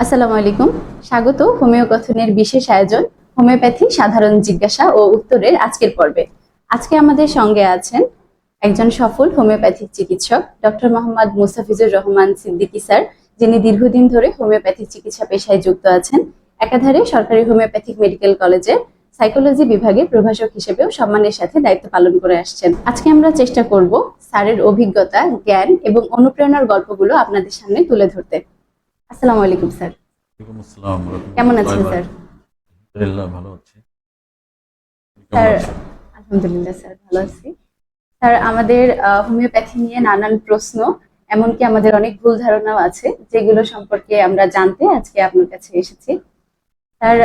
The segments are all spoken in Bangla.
আসসালামু আলাইকুম। স্বাগত হোমিওকথনের বিশেষ আয়োজন হোমিওপ্যাথি সাধারণ জিজ্ঞাসা ও উত্তরের আজকের পর্বে। আজকে আমাদের সঙ্গে আছেন একজন সফল হোমিওপ্যাথিক চিকিৎসক ডক্টর মোহাম্মদ মুস্তাফিজুর রহমান সিদ্দিকী স্যার, যিনি দীর্ঘদিন ধরে হোমিওপ্যাথিক চিকিৎসা পেশায় যুক্ত আছেন। একাধারে সরকারি হোমিওপ্যাথিক মেডিকেল কলেজের সাইকোলজি বিভাগে প্রভাষক হিসেবেও সম্মানের সাথে দায়িত্ব পালন করে আসছেন। আজকে আমরা চেষ্টা করব স্যারের অভিজ্ঞতা, জ্ঞান এবং অনুপ্রেরণার গল্পগুলো আপনাদের সামনে তুলে ধরতে। আসসালামু আলাইকুম স্যার। ওয়ালাইকুম আসসালাম কেমন রাহমাতুল্লাহি আছেন ওয়া স্যার? আলহামদুলিল্লাহ ভালো আছি। তুমি কেমন স্যার, আছো? আলহামদুলিল্লাহ স্যার, ভালো আছি। স্যার, আমাদের হোমিওপ্যাথি নিয়ে নানান প্রশ্ন, এমনকি আমাদের অনেক ভুল ধারণাও আছে, যেগুলো সম্পর্কে আমরা জানতে আজকে আপনার কাছে এসেছি। স্যার,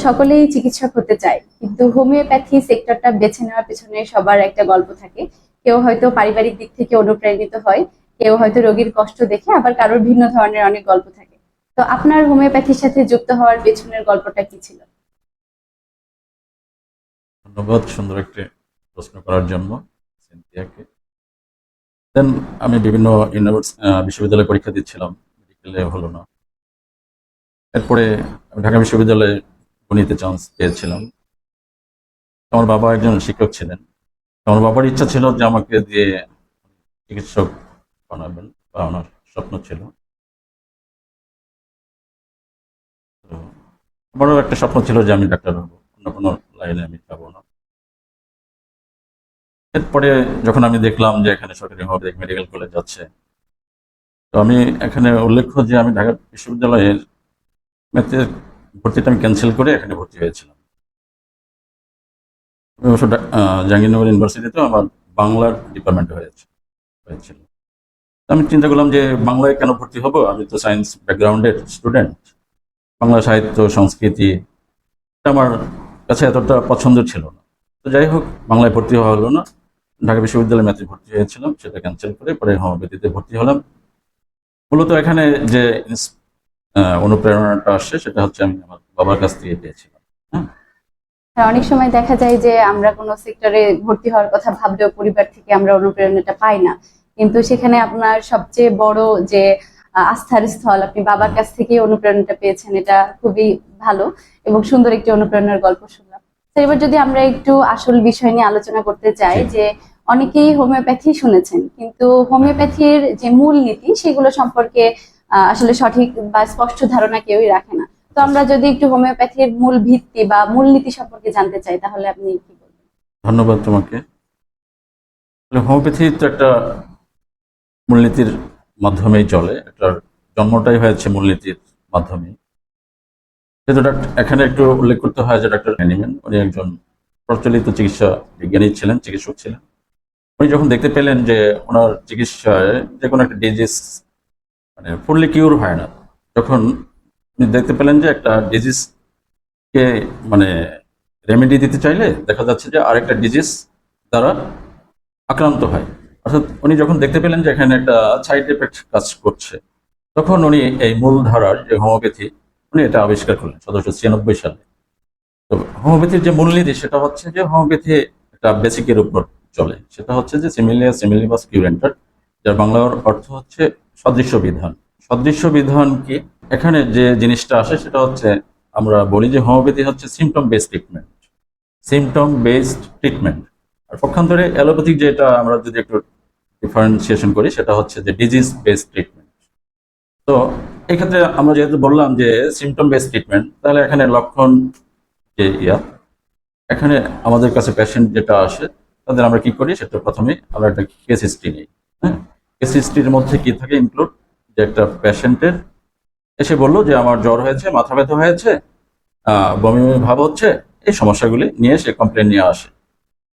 সকলেই চিকিৎসক হতে চায়, কিন্তু হোমিওপ্যাথি সেক্টরটা বেছে নেওয়ার পেছনে সবার একটা গল্প থাকে। কেউ হয়তো পারিবারিক দিক থেকে অনুপ্রাণিত হয়, কেউ হয়তো রোগীর কষ্ট দেখে, আবার কারোর ভিন্ন ধরনের অনেক গল্প থাকে। তো আপনার হোমিওপ্যাথির সাথে যুক্ত হওয়ার পেছনের গল্পটা কি ছিল? ধন্যবাদ সুন্দর একটি প্রশ্ন করার জন্য সিনথিয়াকে। দেন আমি বিভিন্ন বিশ্ববিদ্যালয়ে পরীক্ষা দিচ্ছিলাম, মেডিকেলে হলো না। এরপরে আমি ঢাকা বিশ্ববিদ্যালয়ে গণিতে চান্স পেয়েছিলাম। আমার বাবা একজন শিক্ষক ছিলেন। আমার বাবার ইচ্ছা ছিল যে আমাকে দিয়ে চিকিৎসক বানাবেন, বা ওনার স্বপ্ন ছিল। তো আমারও একটা স্বপ্ন ছিল যে আমি ডাক্তার হবো, অন্য কোনো লাইনে আমি যাবো না। এরপরে যখন আমি দেখলাম যে এখানে সরকারি হোমিওপ্যাথিক মেডিকেল কলেজ আছে, তো আমি এখানে উল্লেখ্য যে আমি ঢাকা বিশ্ববিদ্যালয়ের ম্যাথের ভর্তিটা আমি ক্যান্সেল করে এখানে ভর্তি হয়েছিলাম। আমি অবশ্য জাহাঙ্গীরনগর ইউনিভার্সিটিতেও আমার বাংলার ডিপার্টমেন্ট হয়েছিল। আমি চিন্তা করলাম যে বাংলায় কেন ভর্তি হব, আমি তো সায়েন্স ব্যাকগ্রাউন্ডের স্টুডেন্ট। বাংলা সাহিত্য সংস্কৃতি এটা আমার কাছে এতটা পছন্দ ছিল না। তো যাই হোক, বাংলায় ভর্তি হওয়া হলো না। ঢাকা বিশ্ববিদ্যালয়ে ম্যাথে ভর্তি হয়েছিলাম, সেটা ক্যান্সেল করে পরে হোমিওপ্যাথিতে ভর্তি হলাম। মূলত এখানে যে অনুপ্রেরণাটা আসছে সেটা হচ্ছে আমি আমার বাবার কাছ থেকে পেয়েছিলাম। হ্যাঁ, হ্যাঁ, অনেক সময় দেখা যায় যে আমরা কোনো সেক্টরে ভর্তি হওয়ার কথা ভাবলেও পরিবার থেকে আমরা অনুপ্রেরণাটা পাই না, কিন্তু সেখানে আপনার সবচেয়ে বড় যে আস্থার স্থল, আপনি বাবার কাছ থেকে অনুপ্রেরণাটা পেয়েছেন, এটা খুবই ভালো এবং সুন্দর একটি অনুপ্রেরণার গল্প শুনলাম। তো এবার যদি আমরা একটু আসল বিষয় নিয়ে আলোচনা করতে চাই, জি, যে অনেকেই হোমিওপ্যাথি শুনেছেন, কিন্তু হোমিওপ্যাথির যে মূল নীতি সেগুলো সম্পর্কে আসলে সঠিক বা স্পষ্ট ধারণা কেউই রাখে না। তো আমরা যদি একটু হোমিওপ্যাথির মূল ভিত্তি বা মূলনীতি সম্পর্কে জানতে চাই, তাহলে আপনি কি বলবেন? ধন্যবাদ তোমাকে। হোমিওপ্যাথি তো একটা মূলনীতির মাধ্যমেই চলে, এটার জন্মটাই হয়েছে মূলনীতির মাধ্যমে। কিন্তু এখানে একটু উল্লেখ করতে হয় যে ডক্টর হ্যানিম্যান উনি একজন প্রচলিত চিকিৎসা বিজ্ঞানী ছিলেন, চিকিৎসক ছিলেন। উনি যখন দেখতে পেলেন যে ওনার চিকিৎসায় যে কোনো একটা ডিজিজ মানে ফুললি কিউর হয় না, যখন উনি দেখতে পেলেন যে একটা ডিজিজ কে মানে রেমেডি দিতে চাইলে দেখা যাচ্ছে যে আরেকটা ডিজিজ দ্বারা আক্রান্ত হয়। অর্থাৎ উনি যখন দেখতে পেলেন যে এখানে একটা সাইড এফেক্ট কাজ করছে, তখন উনি এই মূল ধারার যে হোমিওপ্যাথি উনি এটা আবিষ্কার করলেন 1796 সালে। তো হোমিওপ্যাথির যে মূলনীতি সেটা হচ্ছে যে হোমিওপ্যাথি একটা বেসিকের উপর চলে, সেটা হচ্ছে যে সিমিলিয়া সিমিলিবাস কিউরেন্টার, যার বাংলার অর্থ হচ্ছে সদৃশ্য বিধান। সদৃশ্য বিধান কি, এখানে যে জিনিসটা আসে সেটা হচ্ছে আমরা বলি যে হোমিওপ্যাথি হচ্ছে symptom based treatment. Symptom based treatment. আর পক্ষান্তরে অ্যালোপ্যাথিক যেটা আমরা যদি একটু ডিফারেন্সিয়েশন করি সেটা হচ্ছে যে ডিজিজ বেসড ট্রিটমেন্ট। তো এক্ষেত্রে আমরা যেহেতু বললাম যে সিমটম বেসড ট্রিটমেন্ট, তাহলে এখানে লক্ষণ যে এখানে আমাদের কাছে পেশেন্ট যেটা আসে তাদের আমরা কি করি সেটা প্রথমে আমরা একটা কেস হিস্ট্রি নিই। হ্যাঁ, কেস হিস্ট্রির মধ্যে কি থাকে ইনক্লুড, যে একটা পেশেন্টের এসে বললো যে আমার জ্বর হয়েছে, মাথা ব্যথা হয়েছে, বমি বমি ভাব হচ্ছে, এই সমস্যাগুলি নিয়ে সে কমপ্লেন নিয়ে আসে।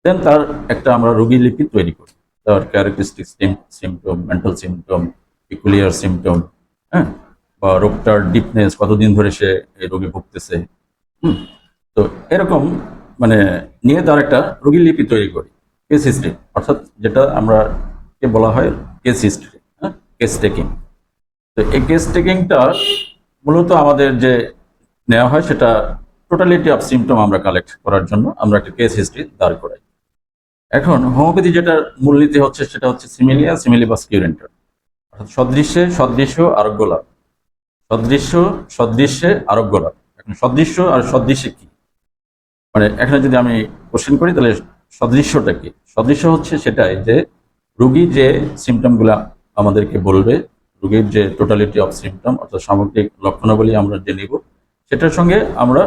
দেন তার একটা আমরা রোগী লিপি তৈরি করি, তার characteristic symptom, mental symptom, peculiar symptom, হ্যাঁ, বা রোগটার ডিপনেস, কতদিন ধরে সে এই রোগে ভুগতেছে। হুম, তো এরকম মানে নিয়ে তার একটা রোগী লিপি তৈরি করি, কেস হিস্ট্রি, অর্থাৎ যেটা আমরা কে বলা হয় কেস হিস্ট্রি, হ্যাঁ, কেস টেকিং। তো এই কেস টেকিংটা মূলত আমাদের যে নেওয়া হয় সেটা টোটালিটি অফ সিমটম আমরা কালেক্ট করার জন্য আমরা একটা কেস হিস্ট্রি দাঁড় করাই। এখন হোমিওপ্যাথি যেটার মূলনীতি হচ্ছে সেটা হচ্ছে সিমিলিয়া সিমিলিবাস কিউরেন্টার, অর্থাৎ সদৃশ্যে সদৃশ্য আরোগ্য লাভ। সদৃশ্য, সদৃশ্যে আরোগ্য লাভ। এখন সদৃশ্য আর সদৃশ্যে কি, মানে এখানে যদি আমি কোশ্চেন করি তাহলে সদৃশ্যটা কি? সদৃশ্য হচ্ছে সেটাই যে রোগী যে সিমটমগুলা আমাদেরকে বলবে, রোগীর যে টোটালিটি অফ সিমটম অর্থাৎ সামগ্রিক লক্ষণাবলী আমরা যে নিব, সেটার সঙ্গে আমরা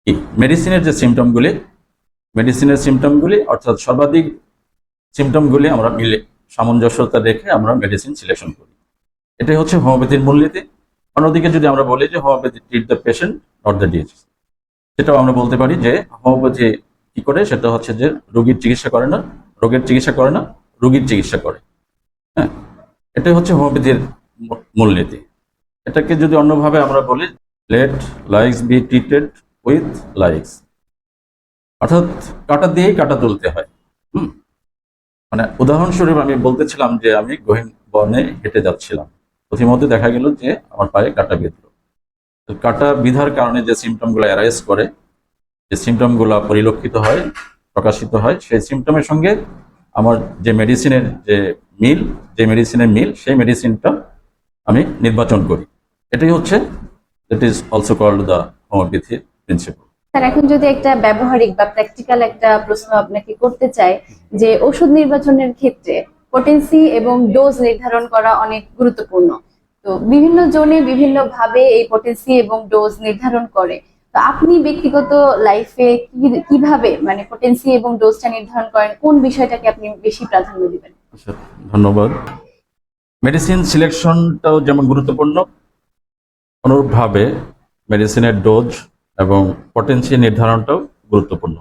কি মেডিসিনের যে সিমটমগুলি অর্থাৎ সর্বাধিক সিমটমগুলি আমরা মিলে সামঞ্জস্যতা রেখে আমরা মেডিসিন সিলেকশন করি। এটাই হচ্ছে হোমিওপ্যাথির মূলনীতি। অন্যদিকে যদি আমরা বলি যে homeopathy treat the patient not the disease, সেটাও আমরা বলতে পারি যে হোমিওপ্যাথি কি করে, সেটা হচ্ছে যে রোগীর চিকিৎসা করে না, রোগের চিকিৎসা করে না, রোগীর চিকিৎসা করে। হ্যাঁ, এটাই হচ্ছে হোমিওপ্যাথির মূলনীতি। এটাকে যদি অন্যভাবে আমরা বলি, let likes be treated with likes, অর্থাৎ কাঁটা দিয়েই কাঁটা তুলতে হয়। মানে উদাহরণস্বরূপ আমি বলতেছিলাম যে আমি গহীন বনে হেঁটে যাচ্ছিলাম, প্রতিমধ্যে দেখা গেল যে আমার পায়ে কাঁটা বিঁধল। কাঁটা বিধার কারণে যে সিমটমগুলো অ্যারাইজ করে, যে সিমটমগুলো পরিলক্ষিত হয়, প্রকাশিত হয়, সেই সিমটমের সঙ্গে আমার যে মেডিসিনের মিল, সেই মেডিসিনটা আমি নির্বাচন করি। এটাই হচ্ছে, that is also called the homeopathy principle. Sir, এখন যদি একটা ব্যবহারিক বা প্র্যাকটিক্যাল একটা প্রশ্ন আপনাকে করতে চাই, যে ওষুধ নির্বাচনের ক্ষেত্রে পোটেন্সি এবং ডোজ নির্ধারণ করা অনেক গুরুত্বপূর্ণ। তো বিভিন্ন জনে বিভিন্ন ভাবে এই পোটেন্সি এবং ডোজ নির্ধারণ করে। তো আপনি ব্যক্তিগত লাইফে কিভাবে মানে পোটেন্সি এবং ডোজটা নির্ধারণ করেন, কোন বিষয়টাকে আপনি বেশি প্রাধান্য দিবেন? আচ্ছা, ধন্যবাদ। মেডিসিন সিলেকশনটাও যেমন গুরুত্বপূর্ণ, অনুরূপভাবে মেডিসিনের ডোজ এবং পটেন্সি নির্ধারণটাও গুরুত্বপূর্ণ।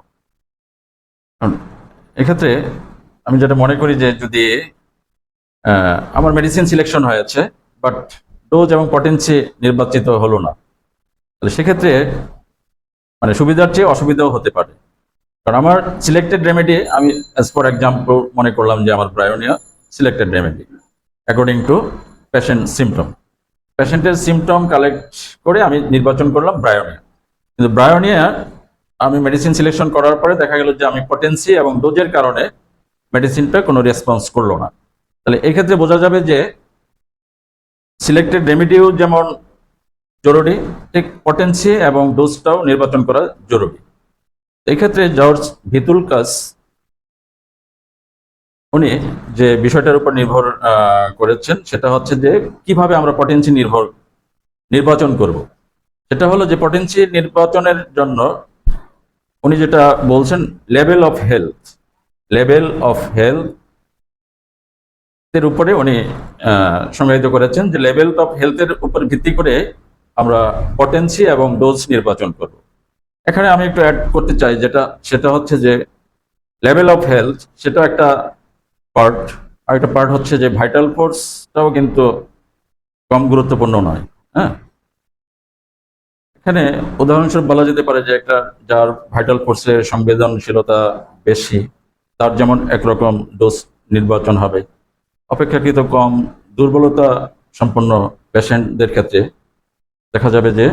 কারণ এক্ষেত্রে আমি যেটা মনে করি যে যদি আমার মেডিসিন সিলেকশন হয়েছে বাট ডোজ এবং পটেন্সি নির্বাচিত হলো না, তাহলে সেক্ষেত্রে মানে সুবিধার চেয়ে অসুবিধাও হতে পারে। কারণ আমার সিলেক্টেড রেমেডি, আমি অ্যাজ ফর এক্সাম্পল মনে করলাম যে আমার Bryonia selected remedy according to পেশেন্টের সিমটম কালেক্ট করে আমি নির্বাচন করলাম ব্রায়োনিয়া। কিন্তু ব্রায়োনিয়া আমি মেডিসিন সিলেকশন করার পরে দেখা গেল যে আমি পটেন্সি এবং ডোজের কারণে মেডিসিনটা কোনো রেসপন্স করলো না। তাহলে এক্ষেত্রে বোঝা যাবে যে সিলেক্টেড রেমেডিও যেমন জরুরি, ঠিক পটেন্সি এবং ডোজটাও নির্বাচন করা জরুরি। এক্ষেত্রে জর্জ ভিতুলকাস উনি যে বিষয়টার উপর নির্ভর করেছেন সেটা হচ্ছে যে কিভাবে আমরা পটেন্সি নির্বাচন করব। সেটা হলো যে পটেন্সি নির্বাচনের জন্য উনি যেটা বলছেন, লেভেল অফ হেলথ এর উপরে উনি সংজ্ঞায়িত করেছেন যে লেভেল অফ হেলথের উপর ভিত্তি করে আমরা পটেন্সি এবং ডোজ নির্বাচন করব। এখানে আমি একটু অ্যাড করতে চাই, সেটা হচ্ছে যে লেভেল অফ হেলথ সেটা একটা পার্ট, আর একটা পার্ট হচ্ছে যে ভাইটাল ফোর্সটাও কিন্তু কম গুরুত্বপূর্ণ নয়। হ্যাঁ, এখানে উদাহরণস্বরূপ বলা যেতে পারে যে যার ভাইটাল ফোর্সের সংবেদনশীলতা বেশি, তার যেমন একরকম ডোজ নির্বাচন হবে, অপেক্ষাকৃত কম দুর্বলতা সম্পন্ন পেশেন্টদের ক্ষেত্রে দেখা যাবে যে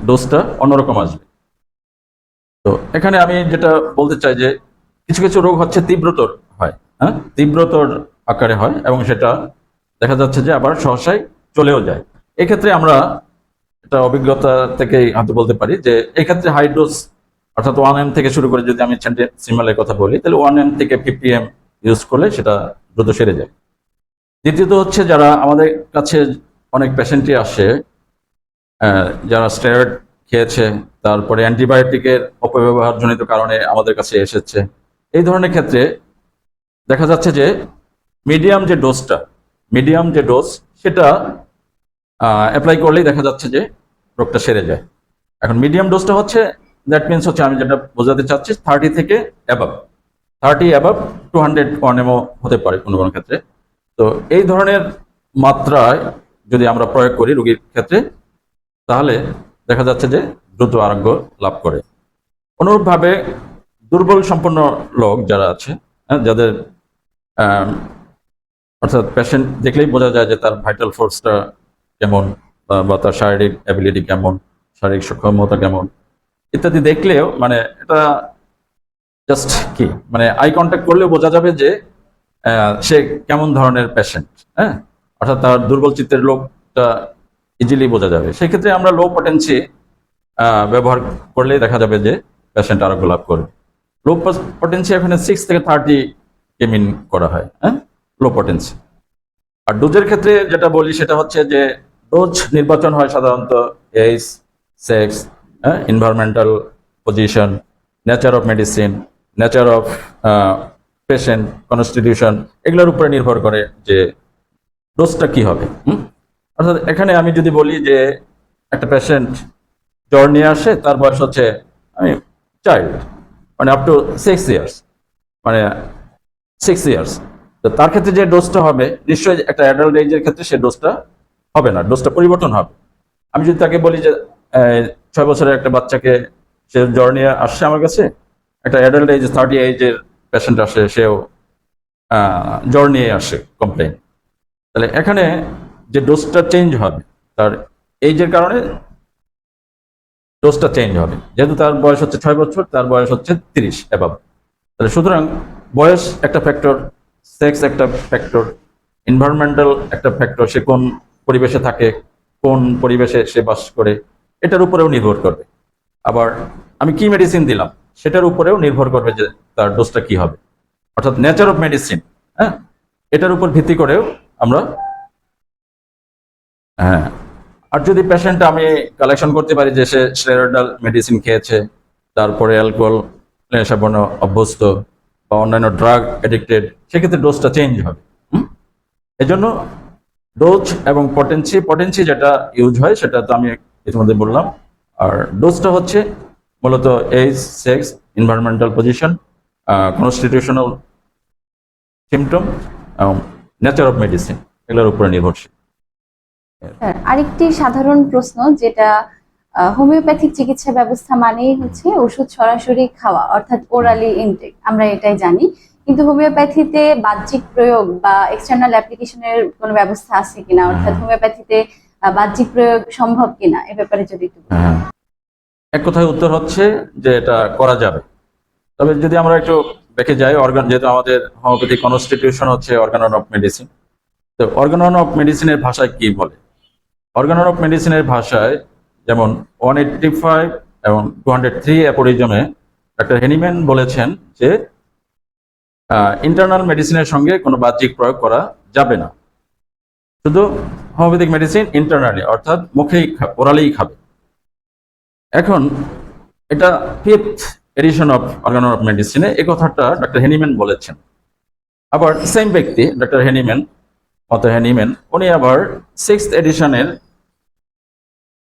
ডোজটা অন্যরকম আসবে। তো এখানে আমি যেটা বলতে চাই যে কিছু কিছু রোগ হচ্ছে তীব্রতর হয়, হ্যাঁ, তীব্রতর আকারে হয় এবং সেটা দেখা যাচ্ছে যে আবার সহসায় চলেও যায়। এক্ষেত্রে আমরা এটা অভিজ্ঞতা থেকেই হয়তো বলতে পারি যে এক্ষেত্রে হাই ডোজ অর্থাৎ 1 mg থেকে শুরু করে যদি আমি সিমালের কথা বলি, তাহলে 1 mg থেকে 50 mg ইউজ করলে সেটা দ্রুত সেরে যায়। দ্বিতীয়ত হচ্ছে যারা আমাদের কাছে অনেক পেশেন্টই আসে যারা স্টেরয়েড খেয়েছে, তারপরে অ্যান্টিবায়োটিকের অপব্যবহারজনিত কারণে আমাদের কাছে এসেছে, এই ধরনের ক্ষেত্রে দেখা যাচ্ছে যে মিডিয়াম যে ডোজ সেটা অ্যাপ্লাই করলেই দেখা যাচ্ছে যে রোগটা সেরে যায়। এখন মিডিয়াম ডোজটা হচ্ছে, দ্যাট মিনস হচ্ছে আমি যেটা বোঝাতে চাচ্ছি 30 থেকে অ্যাবাভ 200 1 mg হতে পারে কোনো কোনো ক্ষেত্রে। তো এই ধরনের মাত্রায় যদি আমরা প্রয়োগ করি রোগীর ক্ষেত্রে, তাহলে দেখা যাচ্ছে যে দ্রুত আরোগ্য লাভ করে। অনুরূপভাবে দুর্বল সম্পন্ন লোক যারা আছে, যাদের অর্থাৎ পেশেন্ট দেখলেই বোঝা যায় যে তার ভাইটাল ফোর্সটা কেমন বা তার শারীরিক অ্যাবিলিটি কেমন, শারীরিক সক্ষমতা কেমন ইত্যাদি দেখলেও মানে এটা জাস্ট কি মানে আই কন্ট্যাক্ট করলেও বোঝা যাবে যে সে কেমন ধরনের পেশেন্ট। হ্যাঁ, অর্থাৎ তার দুর্বল চিত্তের লোকটা ইজিলি বোঝা যাবে। সেক্ষেত্রে আমরা লো পটেন্সি ব্যবহার করলে দেখা যাবে যে পেশেন্ট আরোগ্য লাভ করবে। লো পটেন্সি এখানে 6 থেকে 30 কেমিন করা হয়, হ্যাঁ, লো পটেন্সি। আর ডোজের ক্ষেত্রে যেটা বলি সেটা হচ্ছে যে ডোজ নির্বাচন হয় সাধারণত age, sex, environmental position, nature of medicine, nature of patient, constitution, এগুলোর উপরে নির্ভর করে যে ডোজটা কি হবে। অর্থাৎ এখানে আমি যদি বলি যে একটা পেশেন্ট জ্বর নিয়ে আসে, তার বয়স হচ্ছে আমি চাইল্ড, মানে আপ টু 6 ইয়ার্স, মানে 6 ইয়ার্স, তো তার ক্ষেত্রে যে ডোজটা হবে নিশ্চয়ই একটা অ্যাডাল্ট এজের ক্ষেত্রে সে ডোজটা হবে না, ডোজটা পরিবর্তন হবে। আমি যদি তাকে বলি যে 6 বছরের একটা বাচ্চাকে সে জ্বর নিয়ে আসছে আমার কাছে, একটা অ্যাডাল্ট এজ 30 এজের পেশেন্ট আসে, সেও জ্বর নিয়ে আসে কমপ্লেন, তাহলে এখানে যে ডোজটা চেঞ্জ হবে তার এইজের কারণে ডোজটা চেঞ্জ হবে। যেহেতু তার বয়স হচ্ছে 6 বছর, তার বয়স হচ্ছে 30 অ্যাবাভ, তাহলে সুতরাং বয়স একটা ফ্যাক্টর, সেক্স একটা ফ্যাক্টর, এনভায়রনমেন্টাল একটা ফ্যাক্টর, সে কোন পরিবেশে থাকে, কোন পরিবেশে সে বাস করে, এটার উপরেও নির্ভর করবে। আবার আমি কি মেডিসিন দিলাম সেটার উপরেও নির্ভর করবে যে তার ডোজটা কি হবে। অর্থাৎ নেচার অফ মেডিসিন, হ্যাঁ, এটার উপর ভিত্তি করেও আমরা, হ্যাঁ। আর যদি পেশেন্ট আমি কালেকশন করতে পারি যে সে স্টেরয়েডাল মেডিসিন খেয়েছে, তারপরে অ্যালকোহল নেশাবন অভ্যস্ত বা অন্যান্য ড্রাগ এডিক্টেড, সেক্ষেত্রে ডোজটা চেঞ্জ হবে। এজন্য ডোজ এবং পটেন্সি যেটা ইউজ হয় সেটা তো আমি ইতিমধ্যে বললাম। আর ডোজটা হচ্ছে মূলত age, sex, environmental position, constitutional symptom এবং নেচার অফ মেডিসিন, এগুলোর উপরে নির্ভরশীল। স্যার, আরেকটি সাধারণ প্রশ্ন, যেটা হোমিওপ্যাথিক চিকিৎসা ব্যবস্থা মানেই হচ্ছে ওষুধ সরাসরি খাওয়া, অর্থাৎ ওরালি ইনটেক, আমরা এটাই জানি। কিন্তু হোমিওপ্যাথিতে বাহ্যিক প্রয়োগ বা এক্সটার্নাল অ্যাপ্লিকেশনের কোনো ব্যবস্থা আছে কিনা, অর্থাৎ হোমিওপ্যাথিতে বাহ্যিক প্রয়োগ সম্ভব কিনা, এ ব্যাপারে যদি একটু বলেন। হ্যাঁ, এক কথায় উত্তর হচ্ছে যে এটা করা যাবে। তবে যদি আমরা একটু দেখে যাই, অর্গান, যেহেতু আমাদের হোমিওপ্যাথিক কনস্টিটিউশন হচ্ছে অর্গানন অফ মেডিসিন, তো অর্গানন অফ মেডিসিনের ভাষায় কি বলে? অর্গানন অফ মেডিসিনের ভাষায় যেমন 185 এবং 203 অ্যাপোরিজমে ডক্টর হেনিম্যান বলেছেন যে ইন্টারনাল মেডিসিনের সঙ্গে কোনো বাহ্যিক প্রয়োগ করা যাবে না, শুধু হোমিওপ্যাথিক মেডিসিন ইন্টারনালি, অর্থাৎ মুখেই ওরালেই খাবে। এখন এটা 5th edition of organon of মেডিসিনে এই কথাটা ডক্টর হেনিম্যান বলেছেন। আবার সেম ব্যক্তি ডক্টর হেনিম্যান, উনি আবার 6th এডিশনের,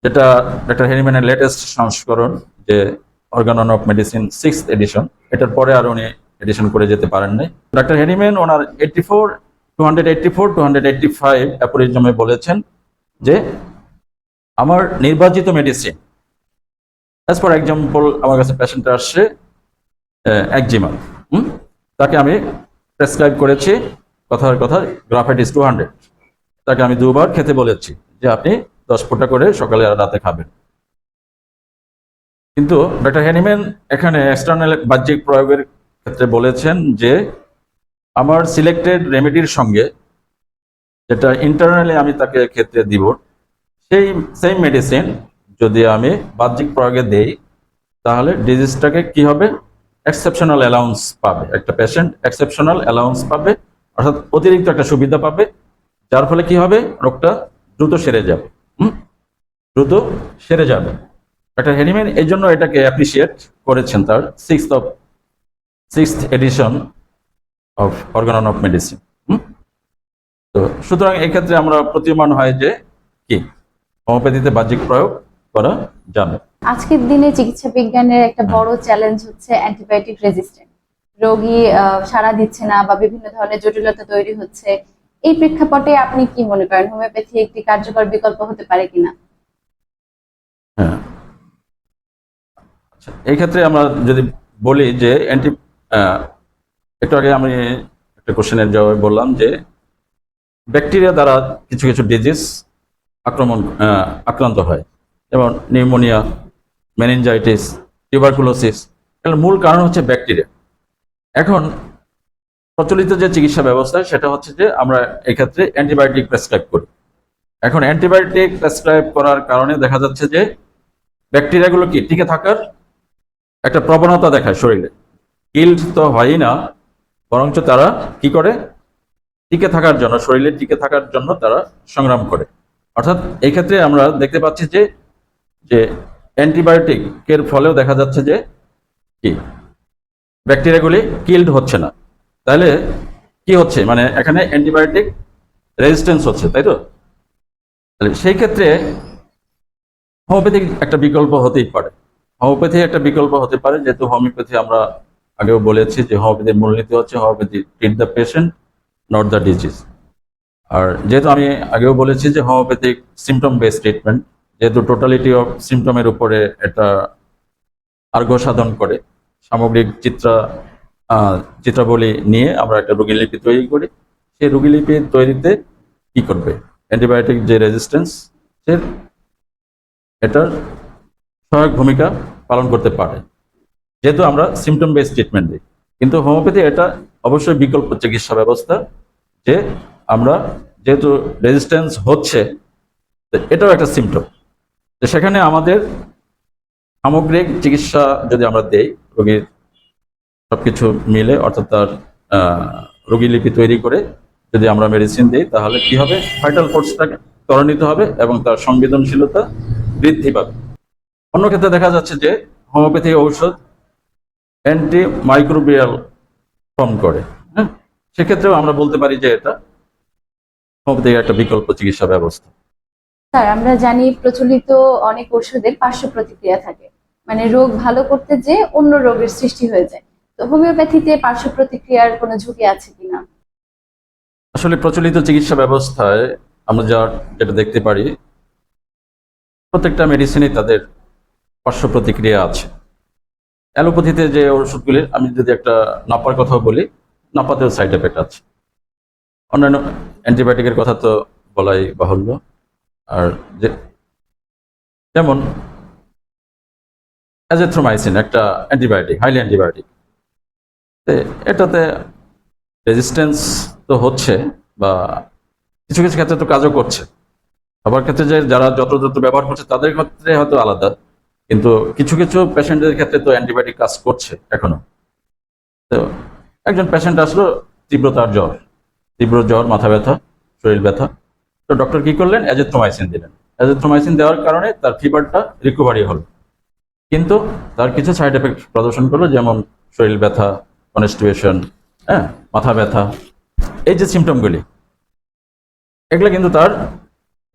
যেটা ডক্টর হেনিম্যানের লেটেস্ট সংস্করণ, যে Organon of medicine 6th addition, এটার পরে আর উনি এডিশন করে যেতে পারেন নাই। ডক্টর হেনিম্যান ওনার 285 অ্যাপোরিজমে বলেছেন যে আমার নির্বাচিত মেডিসিন, অ্যাজ ফর এক্সাম্পল, আমার কাছে পেশেন্ট আসছে একজিমা, তাকে আমি প্রেসক্রাইব করেছি কথার কথা গ্রাফাইটিস 200, তাকে আমি 2 বার খেতে বলেছি যে আপনি 10 ফোঁটা করে সকালে আর রাতে খাবেন। কিন্তু ডক্টর হেনিম্যান এখানে এক্সটার্নাল বাহ্যিক প্রয়োগের ক্ষেত্রে বলেছেন যে আমার সিলেক্টেড রেমেডির সঙ্গে যেটা ইন্টারনালি আমি তাকে ক্ষেত্রে দিব, সেই সেম মেডিসিন যদি আমি বাহ্যিক প্রয়োগে দেই, তাহলে ডিজিজটাকে কি হবে, এক্সেপশনাল অ্যালাউন্স পাবে, একটা পেশেন্ট এক্সেপশনাল অ্যালাউন্স পাবে, অর্থাৎ অতিরিক্ত একটা সুবিধা পাবে, যার ফলে কি হবে, রোগটা দ্রুত সেরে যাবে, দ্রুত সেরে যাবে। ডক্টর হেনিম্যান এই জন্য এটাকে অ্যাপ্রিসিয়েট করেছেন তার 6th addition of organon of medicine. তো সুতরাং এই ক্ষেত্রে আমরা প্রতীয়মান হয় যে কি হোমিওপ্যাথিতে বাহ্যিক প্রয়োগ করা যাবে। আজকের দিনে চিকিৎসা বিজ্ঞানের একটা বড় চ্যালেঞ্জ হচ্ছে অ্যান্টিবায়োটিক রেজিস্ট্যান্ট। রোগী সাড়া দিচ্ছে না বা বিভিন্ন ধরনের জটিলতা তৈরি হচ্ছে। এই প্রেক্ষাপটে আপনি কি মনে করেন, হোমিওপ্যাথি একটি কার্যকর বিকল্প হতে পারে কিনা? হ্যাঁ, আচ্ছা, এই ক্ষেত্রে আমরা যদি বলি যে একটু আগে আমি একটা কোশ্চেনের জবাবে বললাম যে ব্যাকটেরিয়া দ্বারা কিছু কিছু ডিজিজ আক্রান্ত হয়, যেমন নিউমোনিয়া, মেনিনজাইটিস, টিউবারকুলোসিস, এর মূল কারণ হচ্ছে ব্যাকটেরিয়া। এখন প্রচলিত যে চিকিৎসা ব্যবস্থা সেটা হচ্ছে যে আমরা এক্ষেত্রে অ্যান্টিবায়োটিক প্রেসক্রাইব করি, এখন অ্যান্টিবায়োটিক প্রেসক্রাইব করার কারণে দেখা যাচ্ছে যে ব্যাকটেরিয়াগুলো কি টিকে থাকার একটা প্রবণতা দেখায় শরীরে। কিল্ড তো হয়ই না, বরঞ্চ তারা কি করে, টিকে থাকার জন্য, শরীরে টিকে থাকার জন্য তারা সংগ্রাম করে। অর্থাৎ এই ক্ষেত্রে আমরা দেখতে পাচ্ছি যে যে অ্যান্টিবায়োটিকের ফলেও দেখা যাচ্ছে যে কি ব্যাকটেরিয়াগুলি কিল্ড হচ্ছে না। তাহলে কি হচ্ছে, মানে এখানে অ্যান্টিবায়োটিক রেজিস্ট্যান্স হচ্ছে, তাই তো? তাহলে সেই ক্ষেত্রে হোমিওপ্যাথিক একটা বিকল্প হতেই পারে। হোমিওপ্যাথি একটা বিকল্প হতে পারে, যেহেতু হোমিওপ্যাথি আমরা আগেও বলেছি যে হোমিওপ্যাথির মূলনীতি হচ্ছে homeopathy treat the patient not the disease. আর যেহেতু আমি আগেও বলেছি যে হোমিওপ্যাথিক সিমটম বেস ট্রিটমেন্ট, যেহেতু টোটালিটি অফ সিমটমের উপরে এটা আর্ঘ্য সাধন করে, সামগ্রিক চিত্রাবলী নিয়ে আমরা একটা রোগীলিপি তৈরি করি। সেই রোগীলিপি তৈরিতে কি করবে, অ্যান্টিবায়োটিক যে রেজিস্ট্যান্স এটার সহায়ক ভূমিকা পালন করতে পারে, যেহেতু আমরা সিমটম বেস ট্রিটমেন্ট দিই। কিন্তু হোমিওপ্যাথি এটা অবশ্যই বিকল্প চিকিৎসা ব্যবস্থা, যে আমরা যেহেতু রেজিস্ট্যান্স হচ্ছে, তো এটাও একটা সিমটম, তো সেখানে আমাদের সামগ্রিক চিকিৎসা যদি আমরা দেই, রোগীর সবকিছু মিলে, অর্থাৎ তার রোগীলিপি তৈরি করে যদি আমরা মেডিসিন দিই, তাহলে কি হবে, ভাইটাল ফোর্সটাকে ত্বরান্বিত হবে এবং তার সংবেদনশীলতা বৃদ্ধি পাবে। অন্য ক্ষেত্রে দেখা যাচ্ছে যে হোমিওপ্যাথি ঔষধ অ্যান্টি মাইক্রোবিয়াল ফর্ম করে, হ্যাঁ, সেক্ষেত্রেও আমরা বলতে পারি যে এটা হোমিওপ্যাথিক একটা বিকল্প চিকিৎসা ব্যবস্থা। স্যার, আমরা জানি প্রচলিত অনেক ওষুধের পার্শ্ব প্রতিক্রিয়া থাকে, মানে রোগ ভালো করতে যে অন্য রোগের সৃষ্টি হয়ে যায়। তো হোমিওপ্যাথিতে পার্শ্ব প্রতিক্রিয়ার কোনো ঝুঁকি আছে কিনা? আসলে প্রচলিত চিকিৎসা ব্যবস্থায় আমরা যেটা দেখতে পারি, প্রত্যেকটা মেডিসিনই তাদের পার্শ্ব প্রতিক্রিয়া আছে। অ্যালোপ্যাথিতে যে ওষুধগুলির, আমি যদি একটা নাপার কথা বলি, নাপাতেও সাইড এফেক্ট আছে। অন্যান্য অ্যান্টিবায়োটিকের কথা তো বলাই বাহুল্য। আর যেমন অ্যাজিথ্রোমাইসিন একটা অ্যান্টিবায়োটিক, হাইলি অ্যান্টিবায়োটিক, এটাতে রেজিস্ট্যান্স তো হচ্ছে, বা কিছু কিছু ক্ষেত্রে তো কাজও করছে। সবার ক্ষেত্রে যে যারা যত্র ব্যবহার করছে তাদের ক্ষেত্রে হয়তো আলাদা, কিন্তু কিছু কিছু পেশেন্টের ক্ষেত্রে তো অ্যান্টিবায়োটিক কাজ করছে এখনো। তো একজন পেশেন্ট আসলো, তীব্র জ্বর, মাথা ব্যথা, শরীর ব্যথা, তো ডক্টর কি করলেন, অ্যাজিথ্রোমাইসিন দিলেন। অ্যাজিথ্রোমাইসিন দেওয়ার কারণে তার ফিভারটা রিকভারি হলো, কিন্তু তার কিছু সাইড এফেক্ট প্রদর্শন করলো, যেমন শরীর ব্যথা, কনস্টিপেশন, হ্যাঁ, মাথা ব্যথা। এই যে সিমটমগুলি, এগুলো কিন্তু তার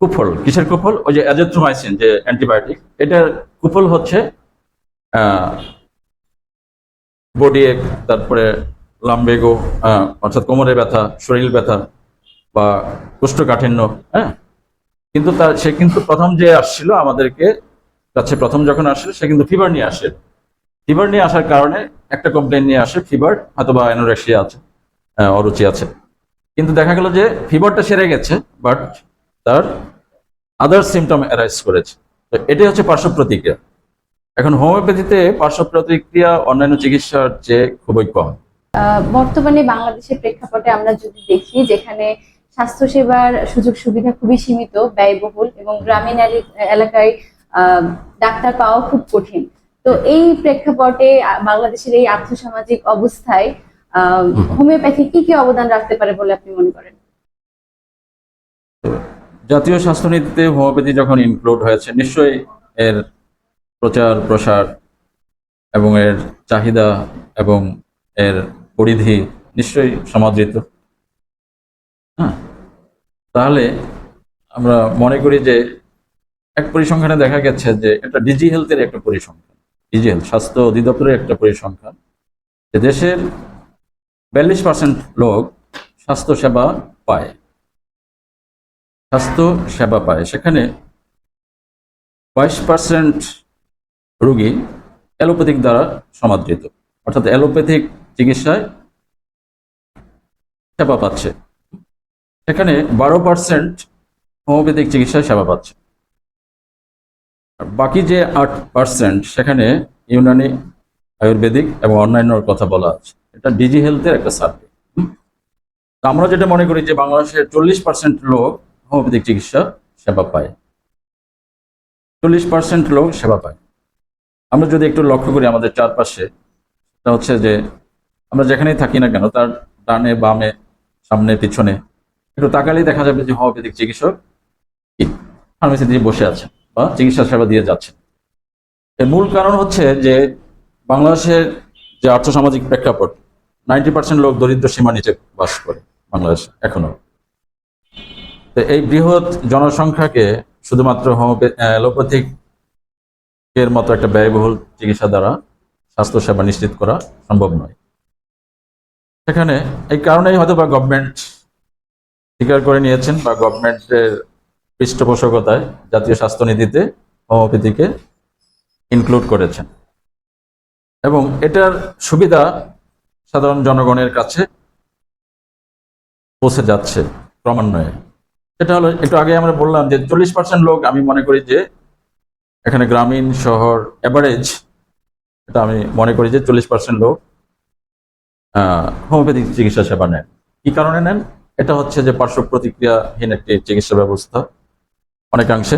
কুফল। কিসের কুফল? ওই যে অ্যাজিথ্রোমাইসিন যে অ্যান্টিবায়োটিক, এটার কুফল হচ্ছে বডি এক, তারপরে লাম্বেগো, অর্থাৎ কোমরে ব্যথা, শরীর ব্যথা বা কোষ্ঠকাঠিন্য, হ্যাঁ। কিন্তু সে কিন্তু প্রথম যে আসছিল আমাদেরকে কাছে, প্রথম যখন আসছিল, সে কিন্তু ফিভার নিয়ে আসে। ফিভার নিয়ে আসার কারণে একটা কমপ্লেন নিয়ে আসে, ফিভার হয়তো বা অ্যানোরেক্সিয়া আছে, অরুচি আছে। কিন্তু দেখা গেল যে ফিভারটা সেরে গেছে, বাট তার আদার সিমটম অ্যারাইজ করেছে। তো এটাই হচ্ছে পার্শ্ব প্রতিক্রিয়া। এখন হোমিওপ্যাথিতে পার্শ্ব প্রতিক্রিয়া অন্যান্য চিকিৎসার চেয়ে খুবই কম। বর্তমানে বাংলাদেশের প্রেক্ষাপটে আমরা যদি দেখি, যেখানে স্বাস্থ্যসেবার সুযোগ সুবিধা খুবই সীমিত, ব্যয়বহুল, এবং গ্রামীণ এলাকায় ডাক্তার পাওয়া খুব কঠিন। তো এই প্রেক্ষাপটে বাংলাদেশের এই আর্থসামাজিক অবস্থায় হোমিওপ্যাথি কি কি অবদান রাখতে পারে বলে আপনি মনে করেন? জাতীয় স্বাস্থ্যনীতিতে হোমিওপ্যাথি যখন ইনক্লুড হয়েছে, নিশ্চয়ই এর প্রচার প্রসার এবং এর চাহিদা এবং এর পরিধি নিশ্চয়ই সমাদৃত। হ্যাঁ, তাহলে আমরা মনে করি যে এক পরিসংখ্যানে দেখা গেছে যে এটা ডিজি হেলথের একটা পরিসংখ্যান, ডিজি হেলথ স্বাস্থ্য অধিদপ্তরের একটা পরিসংখ্যান, যে দেশের 42% লোক স্বাস্থ্য সেবা পায়। সেখানে 22% রোগী অ্যালোপ্যাথিক দ্বারা সমাদৃত, অর্থাৎ অ্যালোপ্যাথিক চিকিৎসায় সেবা পাচ্ছে। সেখানে 12% হোমিওপ্যাথিক চিকিৎসায় সেবা পাচ্ছে। বাকি যে 8% সেখানে ইউনানি, আয়ুর্বেদিক এবং অন্যান্যর কথা বলা আছে। এটা ডিজি হেলথের একটা সার্ভে। আমরা যেটা মনে করি যে বাংলাদেশের 40% লোক হোমিওপ্যাথিক চিকিৎসা সেবা পায়, 40% লোক সেবা পায়। আমরা যদি একটু লক্ষ্য করি আমাদের চারপাশে, তা হচ্ছে যে আমরা যেখানেই থাকি না কেন তার ডানে বামে সামনে পিছনে একটু তাকালেই দেখা যাবে যে হোমিওপ্যাথিক চিকিৎসক ফার্মেসি দিয়ে বসে আছেন বা চিকিৎসা সেবা দিয়ে যাচ্ছেন। এর মূল কারণ হচ্ছে যে বাংলাদেশের যে আর্থসামাজিক প্রেক্ষাপট, 90% লোক দরিদ্র সীমার নিচে বাস করে বাংলাদেশে এখনো। তো এই বৃহৎ জনসংখ্যাকে শুধুমাত্র অ্যালোপ্যাথিক এর মতো একটা ব্যয়বহুল চিকিৎসা দ্বারা স্বাস্থ্যসেবা নিশ্চিত করা সম্ভব নয়। সেখানে এই কারণেই হয়তো বা গভর্নমেন্ট স্বীকার করে নিয়েছেন বা গভর্নমেন্টের পৃষ্ঠপোষকতায় জাতীয় স্বাস্থ্যনীতিতে হোমিওপ্যাথিকে ইনক্লুড করেছেন এবং এটার সুবিধা সাধারণ জনগণের কাছে পৌঁছে যাচ্ছে ক্রমান্বয়ে। এটা হলো একটু আগে আমরা বললাম যে 40% লোক, আমি মনে করি যে এখানে গ্রামীণ শহর এভারেজ, এটা আমি মনে করি যে 40% লোক হোমিওপ্যাথিক চিকিৎসা সেবা নেন। কি কারণে নেন? এটা হচ্ছে যে পার্শ্ব প্রতিক্রিয়াহীন একটি চিকিৎসা ব্যবস্থা। অনেকাংশে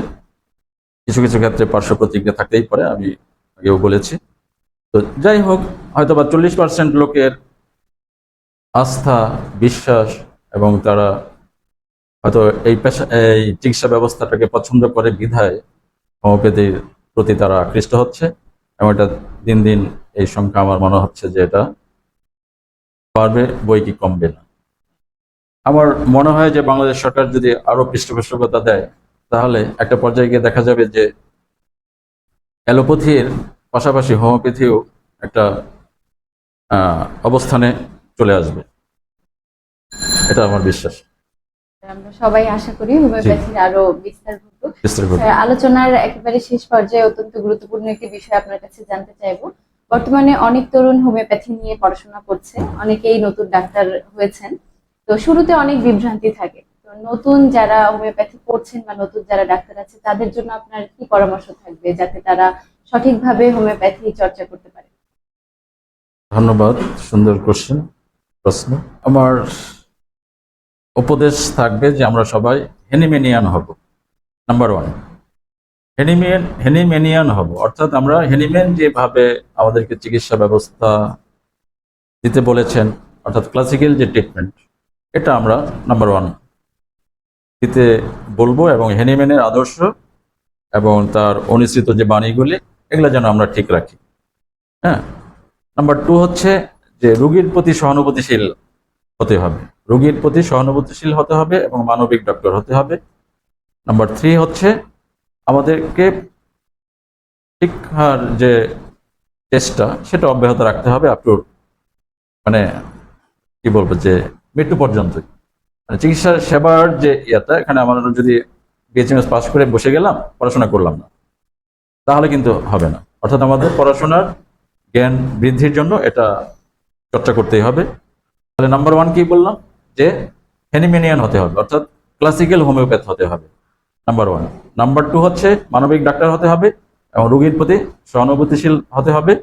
কিছু কিছু ক্ষেত্রে পার্শ্ব প্রতিক্রিয়া থাকতেই পারে, আমি আগেও বলেছি। তো যাই হোক, হয়তো বা 40% লোকের আস্থা, বিশ্বাস এবং তারা হয়তো এই চিকিৎসা ব্যবস্থাটাকে পছন্দ করে বিধায় হোমিওপ্যাথির প্রতি তারা আকৃষ্ট হচ্ছে এবং এটা দিন দিন এই সংখ্যা আমার মনে হচ্ছে যে এটা বাড়বে, বই কি কমবে না। আমার মনে হয় যে বাংলাদেশ সরকার যদি আরো পৃষ্ঠপোষকতা দেয় তাহলে একটা পর্যায়ে গিয়ে দেখা যাবে যে অ্যালোপ্যাথির পাশাপাশি হোমিওপ্যাথিও একটা অবস্থানে চলে আসবে, এটা আমার বিশ্বাস। আমরা সবাই আশা করি হোমিওপ্যাথির আরো বিস্তার ঘটবে। বিস্তার করবে। আলোচনার একেবারে শেষ পর্যায়ে অত্যন্ত গুরুত্বপূর্ণ একটি বিষয় আপনার কাছে জানতে চাইবো। বর্তমানে অনেক তরুণ হোমিওপ্যাথি নিয়ে পড়াশোনা করছে, অনেকেই নতুন ডাক্তার হয়েছেন। তো শুরুতে অনেক বিভ্রান্তি থাকে। তো নতুন যারা হোমিওপ্যাথি পড়ছেন বা নতুন যারা ডাক্তার আছে তাদের জন্য আপনার কি পরামর্শ থাকবে যাতে তারা সঠিকভাবে হোমিওপ্যাথি চর্চা করতে পারে? ধন্যবাদ, সুন্দর প্রশ্ন। আমার উপদেশ থাকবে যে আমরা সবাই হেনিমেনিয়ান হব। নাম্বার 1, হেনিমেনিয়ান হব, অর্থাৎ আমরা হেনিম্যান যেভাবে আমাদেরকে চিকিৎসা ব্যবস্থা দিতে বলেছেন, অর্থাৎ ক্লাসিক্যাল যে ট্রিটমেন্ট, এটা আমরা নাম্বার 1 দিতে বলবো এবং হেনিম্যানের আদর্শ এবং তার অনুসৃত যে বাণীগুলি এগুলো যেন আমরা ঠিক রাখি। হ্যাঁ। নাম্বার 2 হচ্ছে যে রোগীর প্রতি সহানুভূতিশীল হতে হবে, রোগীর প্রতি সহানুভূতিশীল হতে হবে এবং মানবিক ডক্টর হতে হবে। নাম্বার 3 হচ্ছে আমাদেরকে শিক্ষার যে চেষ্টা সেটা অব্যাহত রাখতে হবে আপটু মানে কি বলবো যে মৃত্যু পর্যন্ত। মানে চিকিৎসা সেবার যে ইয়েটা, এখানে আমরা যদি বিএচএমএস পাস করে বসে গেলাম, পড়াশোনা করলাম না, তাহলে কিন্তু হবে না। অর্থাৎ আমাদের পড়াশোনার জ্ঞান বৃদ্ধির জন্য এটা চর্চা করতেই হবে। তাহলে নাম্বার 1 কি বললাম যে হেনিমেনিয়ান হতে হবে, অর্থাৎ ক্লাসিক্যাল হোমিওপ্যাথ হতে হবে, নাম্বার 1। নাম্বার 2 হচ্ছে মানবিক ডাক্তার হতে হবে এবং রোগীর প্রতি সহানুভূতিশীল হতে হবে।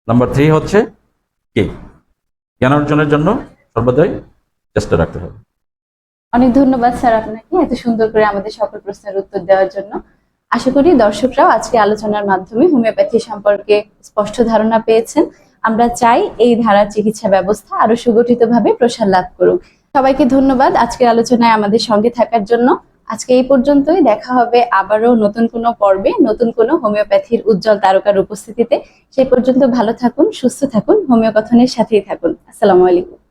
নাম্বার 3 হচ্ছে কি জ্ঞান অর্জনের জন্য সর্বদাই চেষ্টা রাখতে হবে। অনেক ধন্যবাদ স্যার আপনাকে এত সুন্দর করে আমাদের সকল প্রশ্নের উত্তর দেওয়ার জন্য। আশা করি দর্শকরাও আজকে আলোচনার মাধ্যমে হোমিওপ্যাথি সম্পর্কে স্পষ্ট ধারণা পেয়েছেন। আমরা চাই এই ধারার চিকিৎসা ব্যবস্থা আরো সুগঠিতভাবে প্রসার লাভ করুক। সবাইকে ধন্যবাদ আজকের আলোচনায় আমাদের সঙ্গে থাকার জন্য। আজকে এই পর্যন্তই, দেখা হবে আবারও নতুন কোনো পর্বে, নতুন কোনো হোমিওপ্যাথির উজ্জ্বল তারকার উপস্থিতিতে। সেই পর্যন্ত ভালো থাকুন, সুস্থ থাকুন, হোমিও কথনের সাথেই থাকুন। আসসালামু আলাইকুম।